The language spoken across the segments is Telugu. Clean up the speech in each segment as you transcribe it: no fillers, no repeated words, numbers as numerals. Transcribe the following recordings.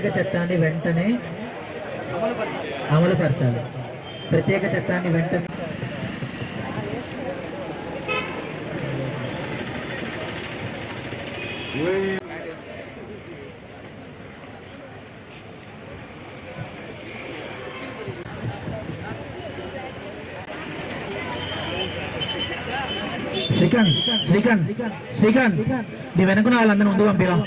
ప్రత్యేక చట్టాన్ని వెంటనే అమలుపరచాలి. ప్రత్యేక చట్టాన్ని వెంటనే శ్రీకాంత్ నీ వెనుకున్న వాళ్ళందరూ ముందు పంపివా.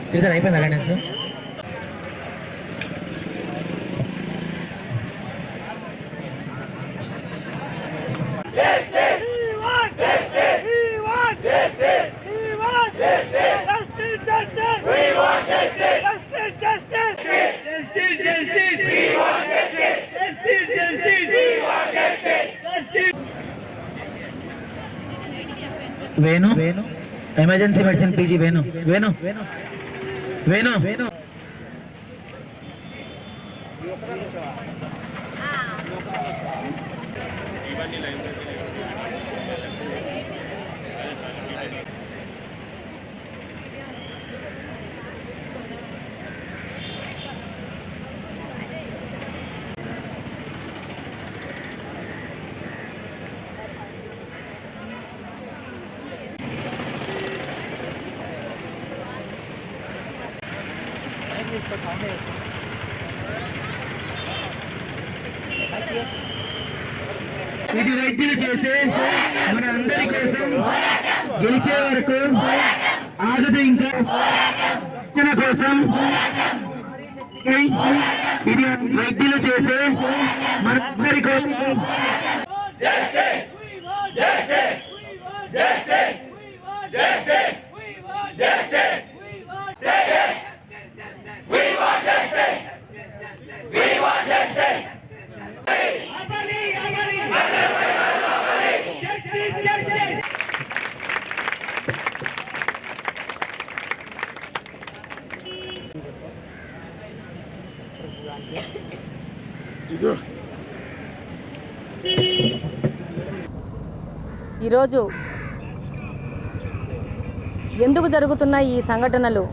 శ్రీధర్ అయిపోయింది attendance. Venu emergency medicine PG Venu. ఇది వైద్యులు చేసే మన అందరి కోసం గెలిచే వరకు ఆగదు. ఇంకా రక్షణ కోసం ఇది వైద్యులు చేసే మన అందరి కోసం. ఈరోజు ఎందుకు జరుగుతున్న ఈ సంఘటనలు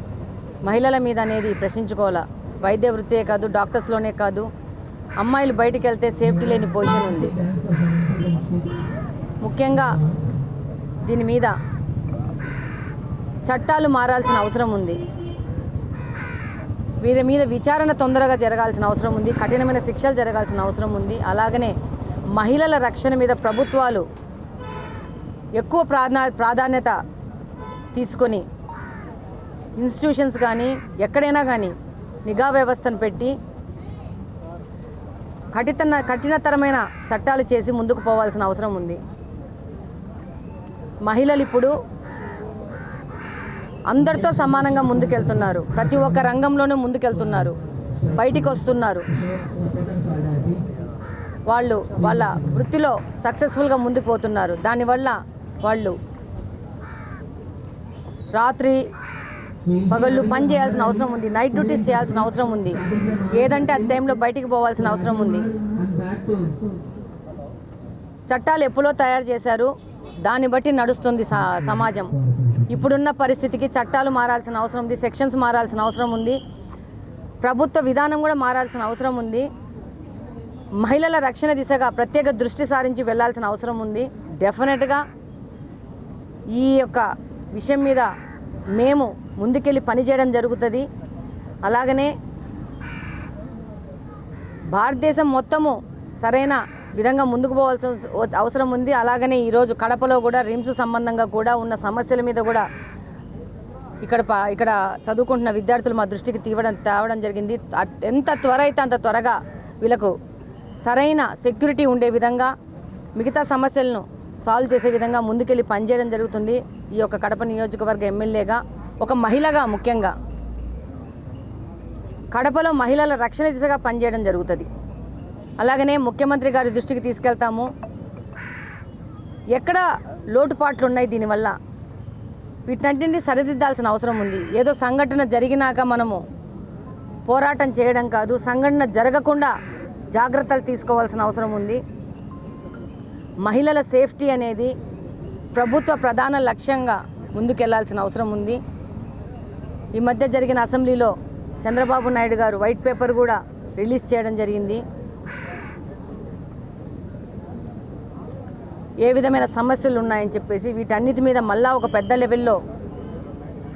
మహిళల మీద అనేది ప్రశ్నించుకోవాలా. వైద్య వృత్తే కాదు, డాక్టర్స్లోనే కాదు, అమ్మాయిలు బయటికి వెళ్తే సేఫ్టీ లేని పొజిషన్ ఉంది. ముఖ్యంగా దీని మీద చట్టాలు మారాల్సిన అవసరం ఉంది. వీరి మీద విచారణ తొందరగా జరగాల్సిన అవసరం ఉంది. కఠినమైన శిక్షలు జరగాల్సిన అవసరం ఉంది. అలాగనే మహిళల రక్షణ మీద ప్రభుత్వాలు ఎక్కువ ప్రాధాన్యత తీసుకొని ఇన్స్టిట్యూషన్స్ కానీ ఎక్కడైనా కానీ నిఘా వ్యవస్థను పెట్టి కఠినతరమైన చట్టాలు చేసి ముందుకు పోవాల్సిన అవసరం ఉంది. మహిళలు ఇప్పుడు అందరితో సమానంగా ముందుకెళ్తున్నారు. ప్రతి ఒక్క రంగంలోనూ ముందుకెళ్తున్నారు, బయటికి వస్తున్నారు. వాళ్ళు వాళ్ళ వృత్తిలో సక్సెస్ఫుల్గా ముందుకు పోతున్నారు. దానివల్ల వాళ్ళు రాత్రి పగళ్ళు పని చేయాల్సిన అవసరం ఉంది, నైట్ డ్యూటీస్ చేయాల్సిన అవసరం ఉంది. ఏదంటే అది టైంలో బయటికి పోవాల్సిన అవసరం ఉంది. చట్టాలు ఎప్పుడో తయారు చేశారు, దాన్ని బట్టి నడుస్తుంది సమాజం. ఇప్పుడున్న పరిస్థితికి చట్టాలు మారాల్సిన అవసరం ఉంది, సెక్షన్స్ మారాల్సిన అవసరం ఉంది, ప్రభుత్వ విధానం కూడా మారాల్సిన అవసరం ఉంది. మహిళల రక్షణ దిశగా ప్రత్యేక దృష్టి సారించి వెళ్లాల్సిన అవసరం ఉంది. డెఫినెట్గా ఈ యొక్క విషయం మీద మేము ముందుకెళ్ళి పనిచేయడం జరుగుతుంది. అలాగనే భారతదేశం మొత్తము సరైన విధంగా ముందుకు పోవాల్సిన అవసరం ఉంది. అలాగనే ఈరోజు కడపలో కూడా రిమ్స్ సంబంధంగా కూడా ఉన్న సమస్యల మీద కూడా ఇక్కడ చదువుకుంటున్న విద్యార్థులు మా దృష్టికి తేవడం జరిగింది. ఎంత త్వర అయితే అంత త్వరగా వీళ్ళకు సరైన సెక్యూరిటీ ఉండే విధంగా, మిగతా సమస్యలను సాల్వ్ చేసే విధంగా ముందుకెళ్ళి పనిచేయడం జరుగుతుంది. ఈ యొక్క కడప నియోజకవర్గ ఎమ్మెల్యేగా, ఒక మహిళగా ముఖ్యంగా కడపలో మహిళల రక్షణ దిశగా పనిచేయడం జరుగుతుంది. అలాగనే ముఖ్యమంత్రి గారి దృష్టికి తీసుకెళ్తాము. ఎక్కడ లోటుపాట్లు ఉన్నాయి దీనివల్ల. వీటన్నింటినీ సరిదిద్దాల్సిన అవసరం ఉంది. ఏదో సంఘటన జరిగినాక మనము పోరాటం చేయడం కాదు, సంఘటన జరగకుండా జాగ్రత్తలు తీసుకోవాల్సిన అవసరం ఉంది. మహిళల సేఫ్టీ అనేది ప్రభుత్వ ప్రధాన లక్ష్యంగా ముందుకెళ్లాల్సిన అవసరం ఉంది. ఈ మధ్య జరిగిన అసెంబ్లీలో చంద్రబాబు నాయుడు గారు వైట్ పేపర్ కూడా రిలీజ్ చేయడం జరిగింది. ఏ విధమైన సమస్యలు ఉన్నాయని చెప్పేసి వీటన్నిటి మీద మళ్ళా ఒక పెద్ద లెవెల్లో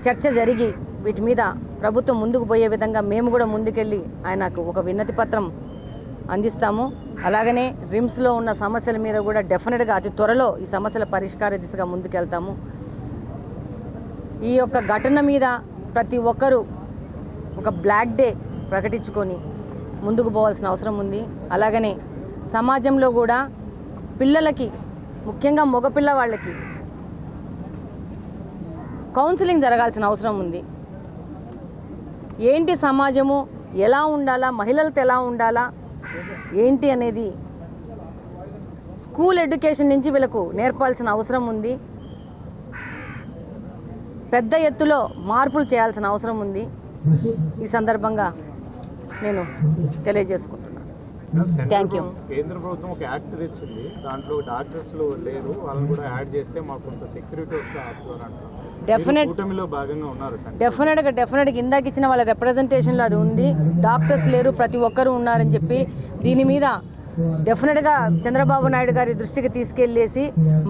చర్చ జరిగి వీటి మీద ప్రభుత్వం ముందుకు పోయే విధంగా మేము కూడా ముందుకెళ్ళి ఆయనకు ఒక వినతి పత్రం అందిస్తాము. అలాగనే రిమ్స్లో ఉన్న సమస్యల మీద కూడా డెఫినెట్గా అతి త్వరలో ఈ సమస్యల పరిష్కార దిశగా ముందుకెళ్తాము. ఈ యొక్క ఘటన మీద ప్రతి ఒక్కరూ ఒక బ్లాక్ డే ప్రకటించుకొని ముందుకు పోవాల్సిన అవసరం ఉంది. అలాగనే సమాజంలో కూడా పిల్లలకి, ముఖ్యంగా మగపిల్ల వాళ్ళకి కౌన్సిలింగ్ జరగాల్సిన అవసరం ఉంది. ఏంటి సమాజము, ఎలా ఉండాలా, మహిళలతో ఎలా ఉండాలా ఏంటి అనేది స్కూల్ ఎడ్యుకేషన్ నుంచి వీళ్ళకు నేర్పాల్సిన అవసరం ఉంది. పెద్ద ఎత్తులో మార్పులు చేయాల్సిన అవసరం ఉంది. ఈ సందర్భంగా నేను తెలియజేసుకుంటున్నాను. Thank you. కేంద్ర ప్రభుత్వం ఒక యాక్ట్ తెచ్చింది, దాంట్లో డాక్టర్స్ లేరు, వాళ్ళని కూడా యాడ్ చేస్తే మాకు కొంత సెక్యూరిటీ వస్తుంది. డెఫినెట్గా ఇందాక ఇచ్చిన వాళ్ళ రిప్రజెంటేషన్లో అది ఉంది. డాక్టర్స్ లేరు, ప్రతి ఒక్కరూ ఉన్నారని చెప్పి దీని మీద డెఫినెట్గా చంద్రబాబు నాయుడు గారి దృష్టికి తీసుకెళ్లేసి,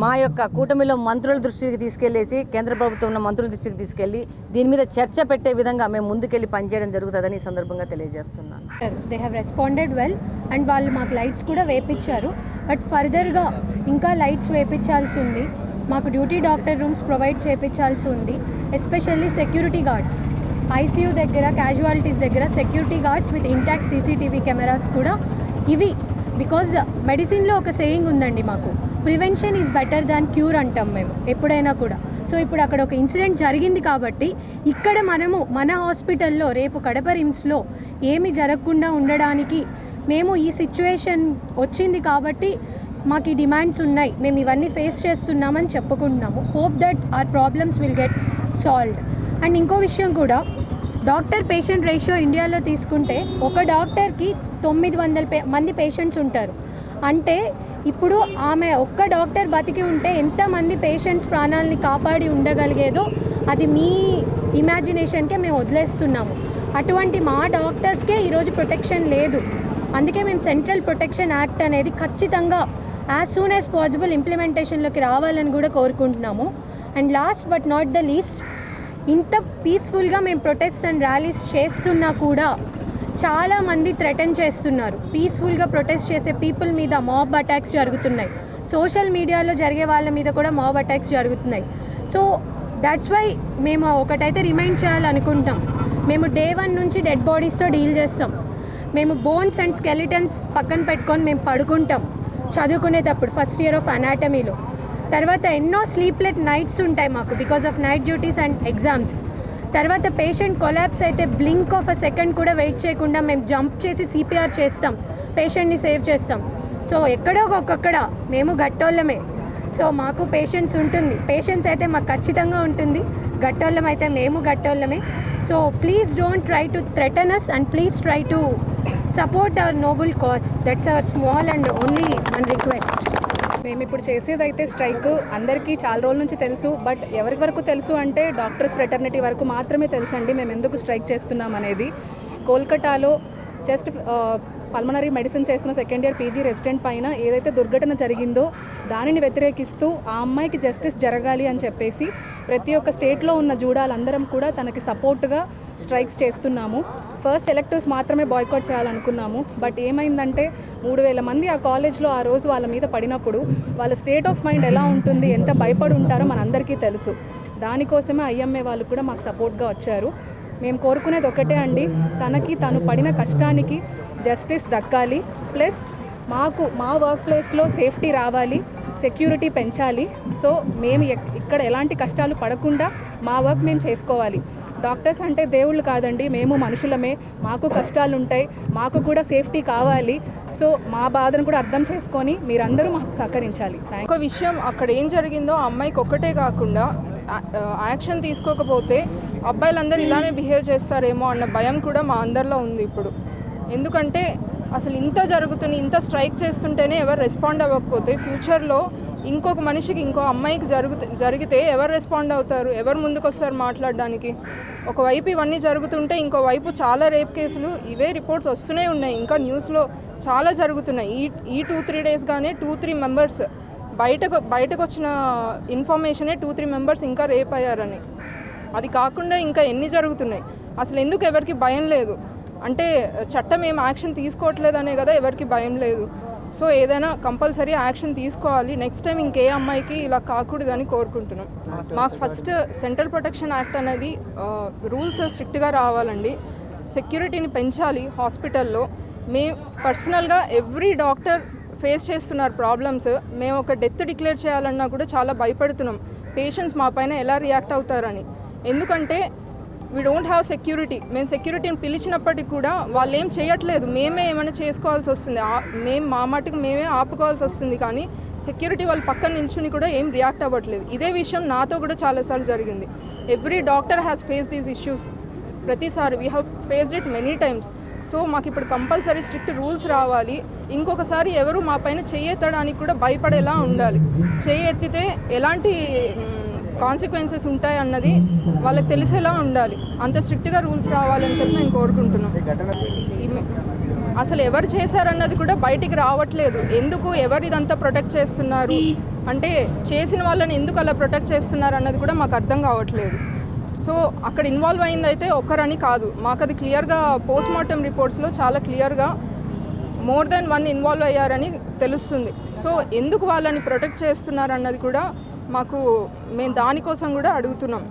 మా యొక్క కూటమిలో మంత్రుల దృష్టికి తీసుకెళ్లేసి, కేంద్ర ప్రభుత్వం ఉన్న మంత్రుల దృష్టికి తీసుకెళ్లి దీని మీద చర్చ పెట్టే విధంగా మేము ముందుకెళ్ళి పనిచేయడం జరుగుతుందని ఈ సందర్భంగా తెలియజేస్తున్నాను. They have responded well and వాళ్ళు మాకు లైట్స్ కూడా వేపించారు. బట్ ఫర్దర్గా ఇంకా లైట్స్ వేపించాల్సి ఉంది. మాకు డ్యూటీ డాక్టర్ రూమ్స్ ప్రొవైడ్ చేయించాల్సి ఉంది. ఎస్పెషల్లీ సెక్యూరిటీ గార్డ్స్, ఐసీయూ దగ్గర, క్యాజువాలిటీస్ దగ్గర security guards with intact CCTV cameras కూడా ఇవి. బికాజ్ మెడిసిన్లో ఒక సేయింగ్ ఉందండి, మాకు prevention is better than cure అంటాం మేము ఎప్పుడైనా కూడా. సో ఇప్పుడు అక్కడ ఒక ఇన్సిడెంట్ జరిగింది కాబట్టి ఇక్కడ మనము మన హాస్పిటల్లో రేపు కడప రిమ్స్లో ఏమి జరగకుండా ఉండడానికి మేము ఈ సిచ్యువేషన్ వచ్చింది కాబట్టి మాకు ఈ డిమాండ్స్ ఉన్నాయి, మేము ఇవన్నీ ఫేస్ చేస్తున్నామని చెప్పుకుంటున్నాము. Hope that our problems will get solved. And ఇంకో విషయం కూడా, డాక్టర్ పేషెంట్ రేషియో ఇండియాలో తీసుకుంటే ఒక డాక్టర్కి 900 మంది పేషెంట్స్ ఉంటారు. అంటే ఇప్పుడు ఆమె ఒక్క డాక్టర్ బతికి ఉంటే ఎంతమంది పేషెంట్స్ ప్రాణాలని కాపాడి ఉండగలిగేదో అది మీ ఇమాజినేషన్కే మేము వదిలేస్తున్నాము. అటువంటి మా డాక్టర్స్కే ఈరోజు ప్రొటెక్షన్ లేదు. అందుకే మేము సెంట్రల్ ప్రొటెక్షన్ యాక్ట్ అనేది ఖచ్చితంగా యాజ్ సూన్ యాజ్ పాసిబుల్ ఇంప్లిమెంటేషన్లోకి రావాలని కూడా కోరుకుంటున్నాము. And last but not the least, ఇంత పీస్ఫుల్గా మేము ప్రొటెస్ట్ అండ్ ర్యాలీస్ చేస్తున్నా కూడా చాలామంది థ్రెటన్ చేస్తున్నారు. పీస్ఫుల్గా ప్రొటెస్ట్ చేసే పీపుల్ మీద మాబ్ అటాక్స్ జరుగుతున్నాయి. సోషల్ మీడియాలో జరిగే వాళ్ళ మీద కూడా మాబ్ అటాక్స్ జరుగుతున్నాయి. సో దట్స్ వై మేము ఒకటైతే రిమైండ్ చేయాలనుకుంటాం, మేము డే 1 నుంచి డెడ్ బాడీస్తో డీల్ చేస్తాం. మేము బోన్స్ అండ్ స్కెలిటన్స్ పక్కన పెట్టుకొని మేము పడుకుంటాం చదువుకునేటప్పుడు ఫస్ట్ ఇయర్ ఆఫ్ అనాటమీలో. తర్వాత ఎన్నో స్లీప్లెస్ నైట్స్ ఉంటాయి మాకు because of night duties and exams. తర్వాత పేషెంట్ కొలాప్స్ అయితే బ్లింక్ ఆఫ్ అ సెకండ్ కూడా వెయిట్ చేయకుండా మేము జంప్ చేసి సిపిఆర్ చేస్తాం, పేషెంట్ని సేవ్ చేస్తాం. సో ఎక్కడో ఒక్కొక్కడ మేము గట్టోళ్ళమే. సో మాకు పేషెన్స్ ఉంటుంది, పేషెన్స్ అయితే మాకు ఖచ్చితంగా ఉంటుంది. గట్టోళ్ళం అయితే మేము గట్టోళ్ళమే. So please don't try to threaten us and please try to support our noble cause. That's our small and only one request. మేము ఇప్పుడు చేసేదైతే స్ట్రైక్ అందరికీ చాలా రోజుల నుంచి తెలుసు. బట్ ఎవరి వరకు తెలుసు అంటే డాక్టర్స్ ఫ్రెటర్నిటీ వరకు మాత్రమే తెలుసు అండి మేము ఎందుకు స్ట్రైక్ చేస్తున్నాం అనేది. కోల్కతాలో జస్ట్ పల్మనరీ మెడిసిన్ చేస్తున్న సెకండ్ ఇయర్ పీజీ రెసిడెంట్ పైన ఏదైతే దుర్ఘటన జరిగిందో దానిని వ్యతిరేకిస్తూ ఆ అమ్మాయికి జస్టిస్ జరగాలి అని చెప్పేసి ప్రతి ఒక్క స్టేట్లో ఉన్న జూడాలందరం కూడా తనకి సపోర్ట్గా స్ట్రైక్స్ చేస్తున్నాము. ఫస్ట్ ఎలెక్టివ్స్ మాత్రమే బాయ్కాట్ చేయాలనుకున్నాము. బట్ ఏమైందంటే 3000 మంది ఆ కాలేజ్లో ఆ రోజు వాళ్ళ మీద పడినప్పుడు వాళ్ళ స్టేట్ ఆఫ్ మైండ్ ఎలా ఉంటుంది, ఎంత భయపడి ఉంటారో మనందరికీ తెలుసు. దానికోసమే ఐఎంఏ వాళ్ళు కూడా మాకు సపోర్ట్గా వచ్చారు. మేము కోరుకునేది ఒకటే అండి, తను పడిన కష్టానికి జస్టిస్ దక్కాలి. ప్లస్ మాకు మా వర్క్ ప్లేస్లో సేఫ్టీ రావాలి, సెక్యూరిటీ పెంచాలి. సో మేము ఇక్కడ ఎలాంటి కష్టాలు పడకుండా మా వర్క్ మేము చేసుకోవాలి. డాక్టర్స్ అంటే దేవుళ్ళు కాదండి, మేము మనుషులమే, మాకు కష్టాలు ఉంటాయి, మాకు కూడా సేఫ్టీ కావాలి. సో మా బాధను కూడా అర్థం చేసుకొని మీరందరూ మాకు సహకరించాలి. ఒక విషయం అక్కడ ఏం జరిగిందో ఆ అమ్మాయికి ఒక్కటే కాకుండా యాక్షన్ తీసుకోకపోతే అబ్బాయిలందరూ ఇలానే బిహేవ్ చేస్తారేమో అన్న భయం కూడా మా అందరిలో ఉంది ఇప్పుడు. ఎందుకంటే అసలు ఇంత జరుగుతుంది, ఇంత స్ట్రైక్ చేస్తుంటేనే ఎవరు రెస్పాండ్ అవ్వకపోతే ఫ్యూచర్లో ఇంకొక మనిషికి ఇంకో అమ్మాయికి జరిగితే ఎవరు రెస్పాండ్ అవుతారు, ఎవరు ముందుకు వస్తారు మాట్లాడడానికి? ఒకవైపు ఇవన్నీ జరుగుతుంటే ఇంకోవైపు చాలా రేప్ కేసులు ఇవే రిపోర్ట్స్ వస్తూనే ఉన్నాయి. ఇంకా న్యూస్లో చాలా జరుగుతున్నాయి. ఈ 2-3 డేస్గానే 2-3 మెంబర్స్ బయటకు వచ్చిన ఇన్ఫర్మేషనే 2-3 మెంబర్స్ ఇంకా రేప్ అయ్యారని. అది కాకుండా ఇంకా ఎన్ని జరుగుతున్నాయి. అసలు ఎందుకు ఎవరికి భయం లేదు అంటే చట్టం ఏం యాక్షన్ తీసుకోవట్లేదనే కదా ఎవరికి భయం లేదు. సో ఏదైనా కంపల్సరీ యాక్షన్ తీసుకోవాలి. నెక్స్ట్ టైం ఇంకే అమ్మాయికి ఇలా కాకూడదని కోరుకుంటున్నాం. మాకు ఫస్ట్ సెంట్రల్ ప్రొటెక్షన్ యాక్ట్ అనేది రూల్స్ స్ట్రిక్ట్గా రావాలండి. సెక్యూరిటీని పెంచాలి హాస్పిటల్లో. మేము పర్సనల్గా ఎవ్రీ డాక్టర్ ఫేస్ చేస్తున్నారు ప్రాబ్లమ్స్. మేము ఒక డెత్ డిక్లేర్ చేయాలన్నా కూడా చాలా భయపడుతున్నాం, పేషెంట్స్ మా పైన ఎలా రియాక్ట్ అవుతారని. ఎందుకంటే వీ డోంట్ హ్యావ్ సెక్యూరిటీ. మేము సెక్యూరిటీని పిలిచినప్పటికీ కూడా వాళ్ళు ఏం చేయట్లేదు. మేమే ఏమైనా చేసుకోవాల్సి వస్తుంది, మేము మా మటుకు మేమే ఆపుకోవాల్సి వస్తుంది. కానీ సెక్యూరిటీ వాళ్ళు పక్కన నిల్చుని కూడా ఏం రియాక్ట్ అవ్వట్లేదు. ఇదే విషయం నాతో కూడా చాలాసార్లు జరిగింది. Every doctor has face these issues. ప్రతిసారి we have faced it many times. So మాకు ఇప్పుడు కంపల్సరీ స్ట్రిక్ట్ రూల్స్ రావాలి. ఇంకొకసారి ఎవరు మా పైన చెయ్యెత్తడానికి కూడా భయపడేలా ఉండాలి. చెయ్యెత్తితే ఎలాంటి కాన్సిక్వెన్సెస్ ఉంటాయి అన్నది వాళ్ళకి తెలిసేలా ఉండాలి. అంత స్ట్రిక్ట్గా రూల్స్ రావాలని చెప్పి నేను కోరుకుంటున్నాను. అసలు ఎవరు చేశారన్నది కూడా బయటికి రావట్లేదు. ఎందుకు ఎవరు ఇదంతా ప్రొటెక్ట్ చేస్తున్నారు అంటే చేసిన వాళ్ళని ఎందుకు అలా ప్రొటెక్ట్ చేస్తున్నారు అన్నది కూడా మాకు అర్థం కావట్లేదు. సో అక్కడ ఇన్వాల్వ్ అయిందైతే ఒక్కరని కాదు, మాకు అది క్లియర్గా పోస్ట్మార్టం రిపోర్ట్స్లో చాలా క్లియర్గా మోర్ దెన్ 1 ఇన్వాల్వ్ అయ్యారని తెలుస్తుంది. సో ఎందుకు వాళ్ళని ప్రొటెక్ట్ చేస్తున్నారు అన్నది కూడా మేము దానికోసం కూడా అడుగుతున్నాం.